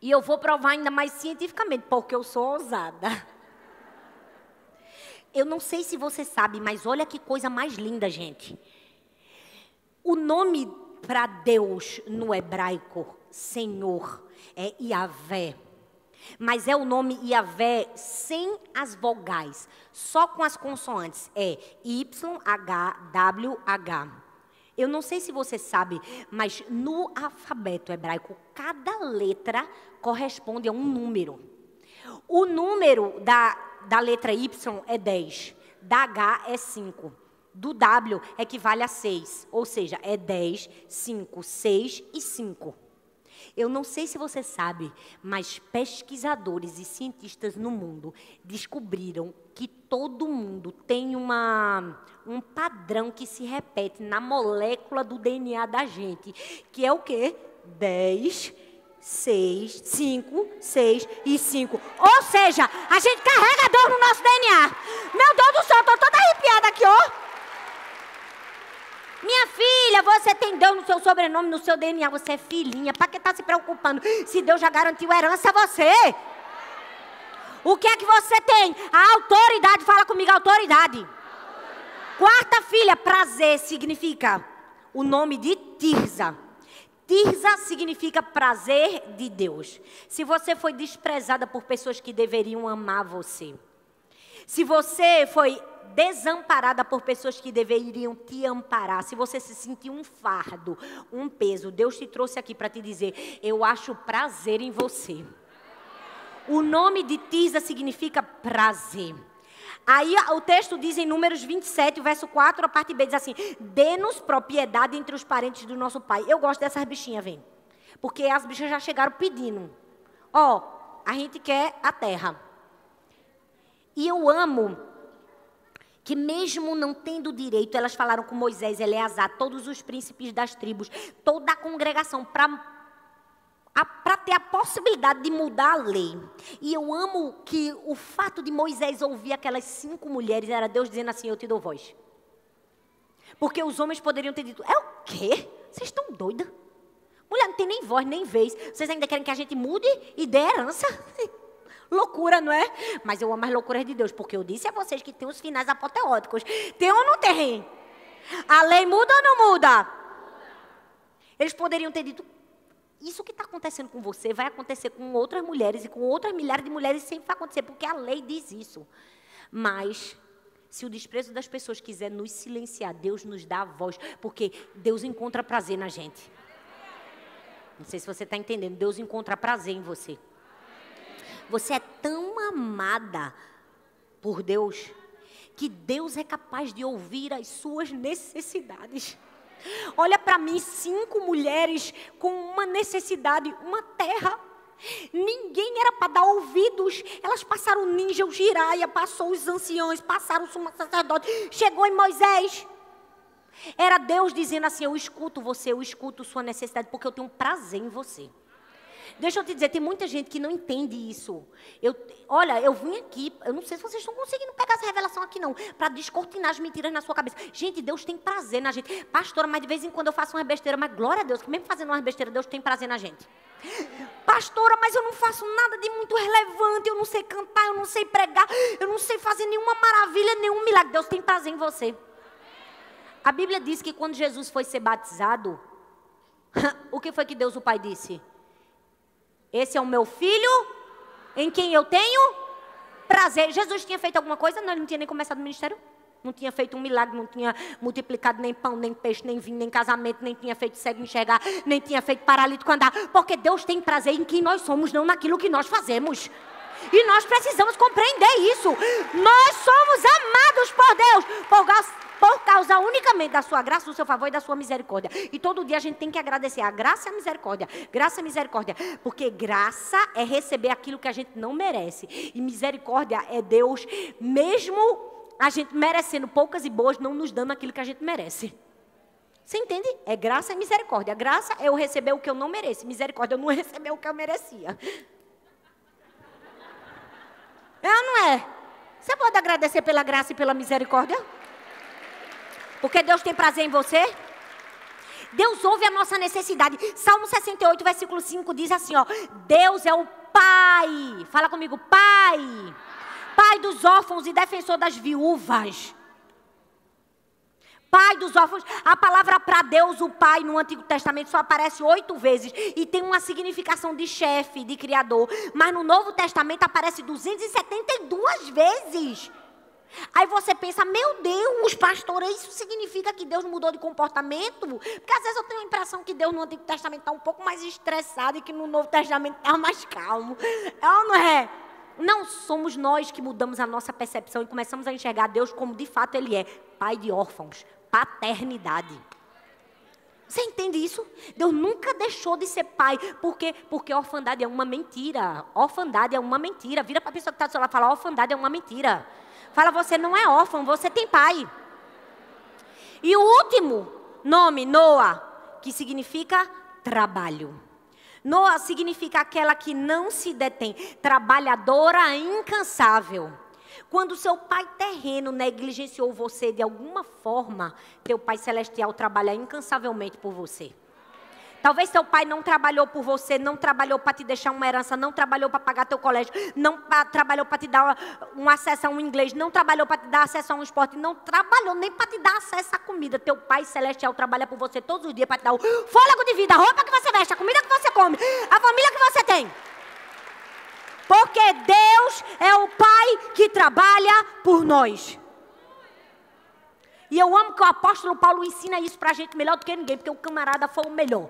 E eu vou provar ainda mais cientificamente, porque eu sou ousada. Eu não sei se você sabe, mas olha que coisa mais linda, gente. O nome para Deus no hebraico, Senhor, é Yahvé. Mas é o nome Yahvé sem as vogais, só com as consoantes. É YHWH. Eu não sei se você sabe, mas no alfabeto hebraico, cada letra corresponde a um número. O número da letra Y é 10, da H é 5, do W equivale a 6, ou seja, é 10, 5, 6 e 5. Eu não sei se você sabe, mas pesquisadores e cientistas no mundo descobriram que todo mundo tem um padrão que se repete na molécula do DNA da gente, que é o quê? 10, 6, 5, 6 e 5. Ou seja, a gente carrega a dor no nosso DNA. Meu Deus do céu, eu tô toda arrepiada aqui, ó. Minha filha. você tem Deus no seu sobrenome, no seu DNA, você é filhinha. Para que está se preocupando se Deus já garantiu a herança a você? O que é que você tem? A autoridade. Fala comigo, autoridade. Quarta filha, prazer, significa o nome de Tirza. Tirza significa prazer de Deus. Se você foi desprezada por pessoas que deveriam amar você, se você foi desamparada por pessoas que deveriam te amparar, se você se sentiu um fardo, um peso, Deus te trouxe aqui para te dizer, eu acho prazer em você. O nome de Tirza significa prazer. Aí o texto diz em Números 27, verso 4, a parte B, diz assim, dê-nos propriedade entre os parentes do nosso pai. Eu gosto dessas bichinhas, vem. Porque as bichas já chegaram pedindo. A gente quer a terra. E eu amo que mesmo não tendo direito, elas falaram com Moisés, Eleazar, todos os príncipes das tribos, toda a congregação, para ter a possibilidade de mudar a lei. E eu amo que o fato de Moisés ouvir aquelas 5 mulheres, era Deus dizendo assim, eu te dou voz. Porque os homens poderiam ter dito, é o quê? Vocês estão doidas? Mulher não tem nem voz, nem vez. Vocês ainda querem que a gente mude e dê herança? Loucura, não é? Mas eu amo as loucuras de Deus, porque eu disse a vocês que tem os finais apoteóticos. Tem ou não tem? A lei muda ou não muda? Eles poderiam ter dito, isso que está acontecendo com você vai acontecer com outras mulheres e com outras milhares de mulheres sempre vai acontecer, porque a lei diz isso. Mas, se o desprezo das pessoas quiser nos silenciar, Deus nos dá a voz, porque Deus encontra prazer na gente. Não sei se você está entendendo, Deus encontra prazer em você. Você é tão amada por Deus, que Deus é capaz de ouvir as suas necessidades. Olha para mim, 5 mulheres com uma necessidade, uma terra. Ninguém era para dar ouvidos. Elas passaram o ninja, o giraia, passou os anciões, passaram o sumo sacerdote. Chegou em Moisés. Era Deus dizendo assim, eu escuto você, eu escuto sua necessidade, porque eu tenho prazer em você. Deixa eu te dizer, tem muita gente que não entende isso. Olha, eu vim aqui, eu não sei se vocês estão conseguindo pegar essa revelação aqui não, para descortinar as mentiras na sua cabeça. Gente, Deus tem prazer na gente. Pastora, mas de vez em quando eu faço uma besteira, mas glória a Deus, que mesmo fazendo uma besteira, Deus tem prazer na gente. Pastora, mas eu não faço nada de muito relevante, eu não sei cantar, eu não sei pregar, eu não sei fazer nenhuma maravilha, nenhum milagre. Deus tem prazer em você. A Bíblia diz que quando Jesus foi ser batizado, o que foi que Deus o Pai disse? Esse é o meu filho, em quem eu tenho prazer. Jesus tinha feito alguma coisa? Não, ele não tinha nem começado o ministério. Não tinha feito um milagre, não tinha multiplicado nem pão, nem peixe, nem vinho, nem casamento, nem tinha feito cego enxergar, nem tinha feito paralítico andar. Porque Deus tem prazer em quem nós somos, não naquilo que nós fazemos. E nós precisamos compreender isso. Nós somos amados por Deus, por causa unicamente da sua graça, do seu favor e da sua misericórdia. E todo dia a gente tem que agradecer a graça e a misericórdia. Graça e misericórdia. Porque graça é receber aquilo que a gente não merece. E misericórdia é Deus, mesmo a gente merecendo poucas e boas, não nos dando aquilo que a gente merece. Você entende? É graça e misericórdia. Graça é eu receber o que eu não mereço. Misericórdia é eu não receber o que eu merecia. É ou não é? Você pode agradecer pela graça e pela misericórdia? Porque Deus tem prazer em você. Deus ouve a nossa necessidade. Salmo 68, versículo 5 diz assim, ó. Deus é o Pai. Fala comigo, Pai. Pai dos órfãos e defensor das viúvas. Pai dos órfãos. A palavra para Deus, o Pai, no Antigo Testamento só aparece 8 vezes. E tem uma significação de chefe, de criador. Mas no Novo Testamento aparece 272 vezes. Aí você pensa, meu Deus, pastora, isso significa que Deus mudou de comportamento? Porque às vezes eu tenho a impressão que Deus no Antigo Testamento está um pouco mais estressado e que no Novo Testamento está mais calmo. É ou não é? Não somos nós que mudamos a nossa percepção e começamos a enxergar Deus como de fato Ele é. Pai de órfãos, paternidade. Você entende isso? Deus nunca deixou de ser pai. Por quê? Porque a orfandade é uma mentira. Orfandade é uma mentira. Vira para a pessoa que está do seu lado e fala, orfandade é uma mentira. Fala, você não é órfão, você tem pai. E o último nome, Noa, que significa trabalho. Noa significa aquela que não se detém, trabalhadora incansável. Quando seu pai terreno negligenciou você de alguma forma, teu pai celestial trabalha incansavelmente por você. Talvez seu pai não trabalhou por você, não trabalhou para te deixar uma herança, não trabalhou para pagar teu colégio, não trabalhou para te dar um acesso a um inglês, não trabalhou para te dar acesso a um esporte, não trabalhou nem para te dar acesso à comida. Teu pai celestial trabalha por você todos os dias para te dar o fôlego de vida, a roupa que você veste, a comida que você come, a família que você tem. Porque Deus é o Pai que trabalha por nós. E eu amo que o apóstolo Paulo ensina isso pra gente melhor do que ninguém, porque o camarada foi o melhor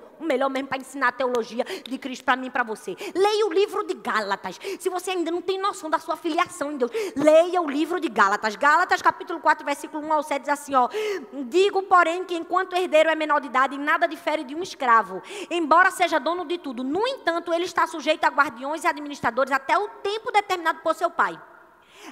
mesmo para ensinar a teologia de Cristo para mim e para você. Leia o livro de Gálatas. Se você ainda não tem noção da sua filiação em Deus, leia o livro de Gálatas. Gálatas capítulo 4, versículo 1 ao 7 diz assim, ó: digo, porém, que enquanto herdeiro é menor de idade, em nada difere de um escravo, embora seja dono de tudo. No entanto, ele está sujeito a guardiões e administradores até o tempo determinado por seu pai.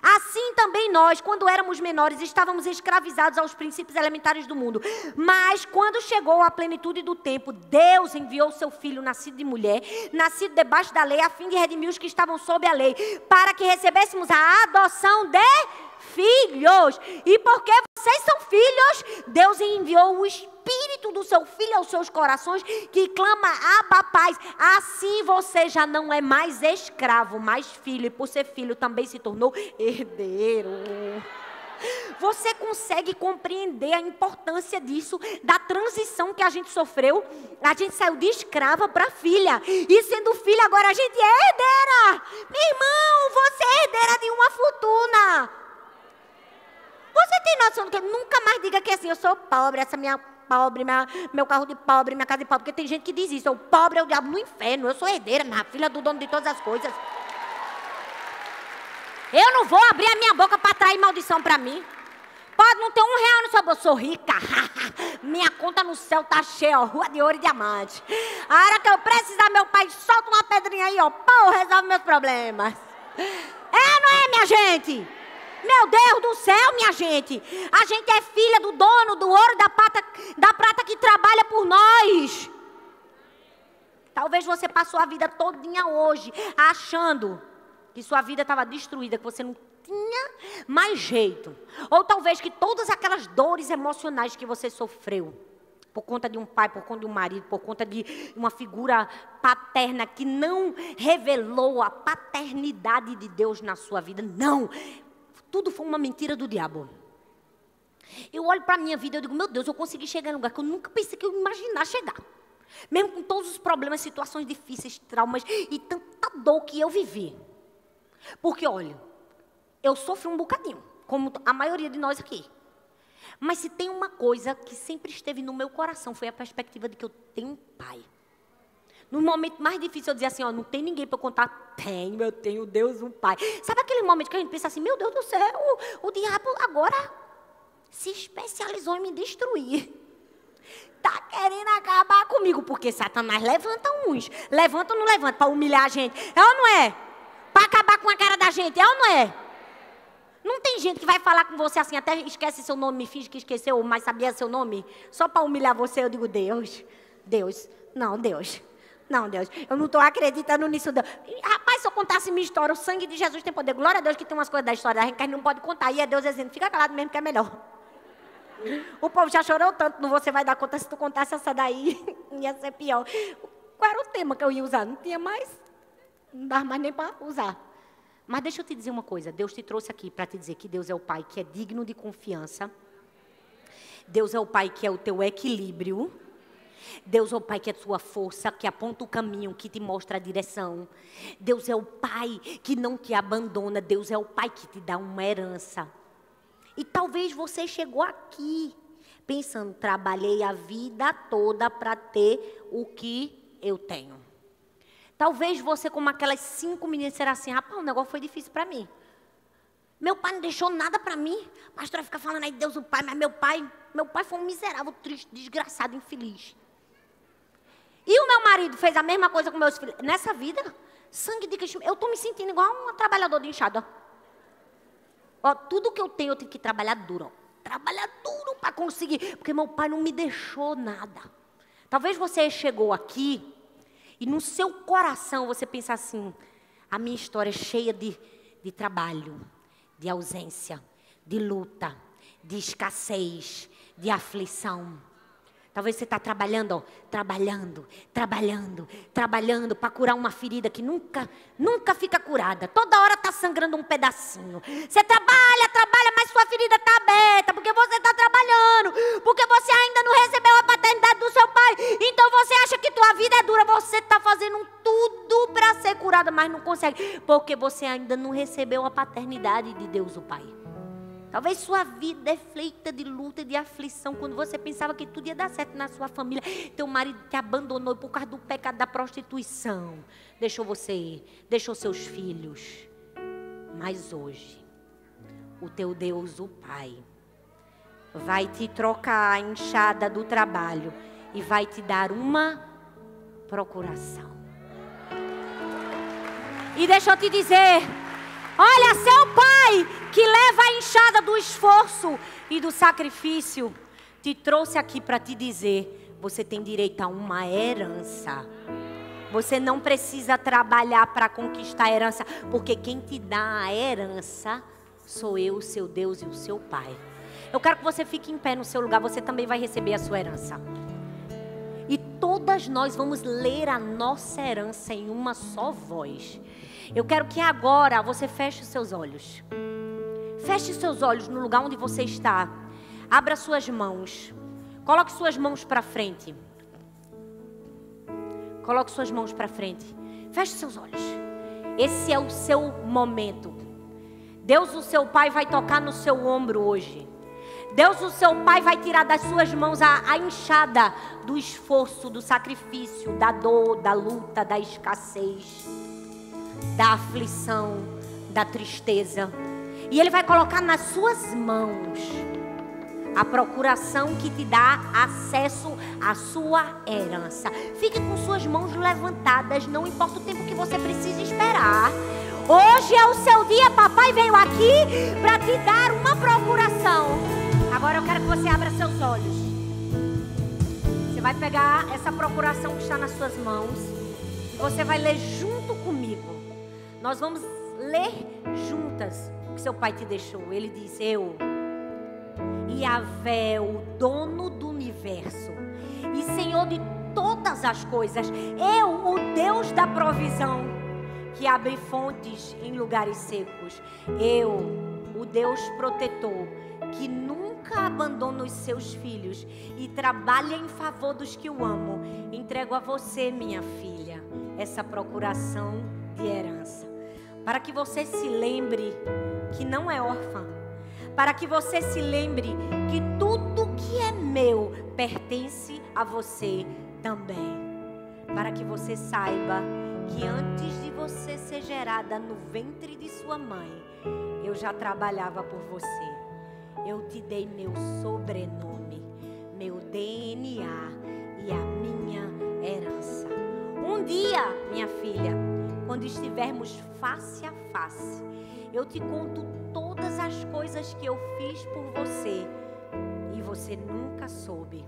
Assim também nós, quando éramos menores, estávamos escravizados aos princípios elementares do mundo. Mas quando chegou a plenitude do tempo, Deus enviou seu filho, nascido de mulher, nascido debaixo da lei, a fim de redimir os que estavam sob a lei, para que recebêssemos a adoção de filhos. E porque vocês são filhos, Deus enviou o Espírito do seu Filho aos seus corações, que clama, Abba, Pai. Assim você já não é mais escravo, mas filho. E por ser filho também se tornou herdeiro. Você consegue compreender a importância disso, da transição que a gente sofreu? A gente saiu de escrava para filha. E sendo filha, agora a gente é herdeira. Meu irmão, você é herdeira de uma fortuna. Você tem noção do que? Nunca mais diga que assim, eu sou pobre, essa minha pobre, meu carro de pobre, minha casa de pobre. Porque tem gente que diz isso, o pobre é o diabo no inferno. Eu sou herdeira, minha filha do dono de todas as coisas. Eu não vou abrir a minha boca para atrair maldição para mim. Pode não ter R$1 no seu bolso, sou rica. Minha conta no céu tá cheia, ó, rua de ouro e diamante. A hora que eu precisar, meu pai solta uma pedrinha aí, ó, pô, resolve meus problemas. É, não é, minha gente? Meu Deus do céu, minha gente. A gente é filha do dono do ouro da prata que trabalha por nós. Talvez você passou a vida todinha hoje achando que sua vida estava destruída, que você não tinha mais jeito. Ou talvez que todas aquelas dores emocionais que você sofreu, por conta de um pai, por conta de um marido, por conta de uma figura paterna que não revelou a paternidade de Deus na sua vida. Não. Tudo foi uma mentira do diabo. Eu olho para a minha vida e digo, meu Deus, eu consegui chegar em um lugar que eu nunca pensei que eu ia imaginar chegar. Mesmo com todos os problemas, situações difíceis, traumas e tanta dor que eu vivi. Porque, olha, eu sofri um bocadinho, como a maioria de nós aqui. Mas se tem uma coisa que sempre esteve no meu coração, foi a perspectiva de que eu tenho um pai. No momento mais difícil, eu dizia assim, ó, não tem ninguém para eu contar. Tenho, eu tenho Deus, um pai. Sabe aquele momento que a gente pensa assim, meu Deus do céu, o diabo agora se especializou em me destruir. Está querendo acabar comigo, porque Satanás levanta uns. Levanta ou não levanta para humilhar a gente? É ou não é? Para acabar com a cara da gente, é ou não é? Não tem gente que vai falar com você assim, até esquece seu nome, me finge que esqueceu, mas sabia seu nome? Só para humilhar você, eu digo, Deus, não, Deus. Não, Deus, eu não estou acreditando nisso. Deus. Rapaz, se eu contasse minha história, o sangue de Jesus tem poder. Glória a Deus que tem umas coisas da história da gente que a gente não pode contar. E é Deus dizendo, fica calado mesmo que é melhor. O povo já chorou tanto, não você vai dar conta se tu contasse essa daí. Ia ser pior. Qual era o tema que eu ia usar? Não tinha mais. Não dava mais nem para usar. Mas deixa eu te dizer uma coisa. Deus te trouxe aqui para te dizer que Deus é o Pai que é digno de confiança. Deus é o Pai que é o teu equilíbrio. Deus é o Pai que é a sua força, que aponta o caminho, que te mostra a direção. Deus é o Pai que não te abandona. Deus é o Pai que te dá uma herança. E talvez você chegou aqui pensando, trabalhei a vida toda para ter o que eu tenho. Talvez você, como aquelas 5 meninas, será assim, rapaz, o negócio foi difícil para mim. Meu pai não deixou nada para mim. A pastora fica falando aí, Deus o Pai, mas meu pai foi um miserável, triste, desgraçado, infeliz. E o meu marido fez a mesma coisa com meus filhos. Nessa vida, sangue de Cristo, eu estou me sentindo igual um trabalhador de enxada. Ó, tudo que eu tenho, eu tenho que trabalhar duro. Trabalhar duro para conseguir. Porque meu pai não me deixou nada. Talvez você chegou aqui e no seu coração você pensa assim, a minha história é cheia de trabalho, de ausência, de luta, de escassez, de aflição. Talvez você está trabalhando para curar uma ferida que nunca fica curada. Toda hora está sangrando um pedacinho. Você trabalha, mas sua ferida está aberta, porque você está trabalhando, porque você ainda não recebeu a paternidade do seu pai. Então você acha que tua vida é dura, você está fazendo tudo para ser curada, mas não consegue, porque você ainda não recebeu a paternidade de Deus, o Pai. Talvez sua vida é feita de luta e de aflição. Quando você pensava que tudo ia dar certo na sua família, teu marido te abandonou por causa do pecado da prostituição. Deixou você, deixou seus filhos. Mas hoje, o teu Deus, o Pai, vai te trocar a enxada do trabalho e vai te dar uma procuração. E deixa eu te dizer, olha, seu pai, que leva a enxada do esforço e do sacrifício, te trouxe aqui para te dizer, você tem direito a uma herança. Você não precisa trabalhar para conquistar a herança, porque quem te dá a herança sou eu, o seu Deus e o seu Pai. Eu quero que você fique em pé no seu lugar, você também vai receber a sua herança. E todas nós vamos ler a nossa herança em uma só voz. Eu quero que agora você feche os seus olhos. Feche os seus olhos no lugar onde você está. Abra suas mãos. Coloque suas mãos para frente. Coloque suas mãos para frente. Feche seus olhos. Esse é o seu momento. Deus, o seu Pai, vai tocar no seu ombro hoje. Deus, o seu Pai, vai tirar das suas mãos a enxada do esforço, do sacrifício, da dor, da luta, da escassez, da aflição, da tristeza. E Ele vai colocar nas suas mãos a procuração que te dá acesso à sua herança. Fique com suas mãos levantadas, não importa o tempo que você precisa esperar. Hoje é o seu dia, papai veio aqui para te dar uma procuração. Agora eu quero que você abra seus olhos. Você vai pegar essa procuração que está nas suas mãos e você vai ler junto comigo. Nós vamos ler juntas o que seu pai te deixou. Ele diz: eu, Yahvé, o dono do universo e Senhor de todas as coisas, eu, o Deus da provisão, que abre fontes em lugares secos, eu, o Deus protetor, que nunca abandona os seus filhos e trabalha em favor dos que o amam, entrego a você, minha filha, essa procuração de herança, para que você se lembre que não é órfã, para que você se lembre que tudo que é meu pertence a você também, para que você saiba que antes de você ser gerada no ventre de sua mãe, eu já trabalhava por você. Eu te dei meu sobrenome, meu DNA e a minha herança. Um dia, minha filha, quando estivermos face a face, eu te conto todas as coisas que eu fiz por você e você nunca soube.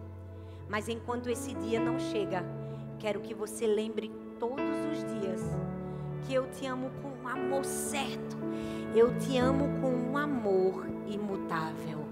Mas enquanto esse dia não chega, quero que você lembre todos os dias que eu te amo com um amor certo. Eu te amo com um amor imutável.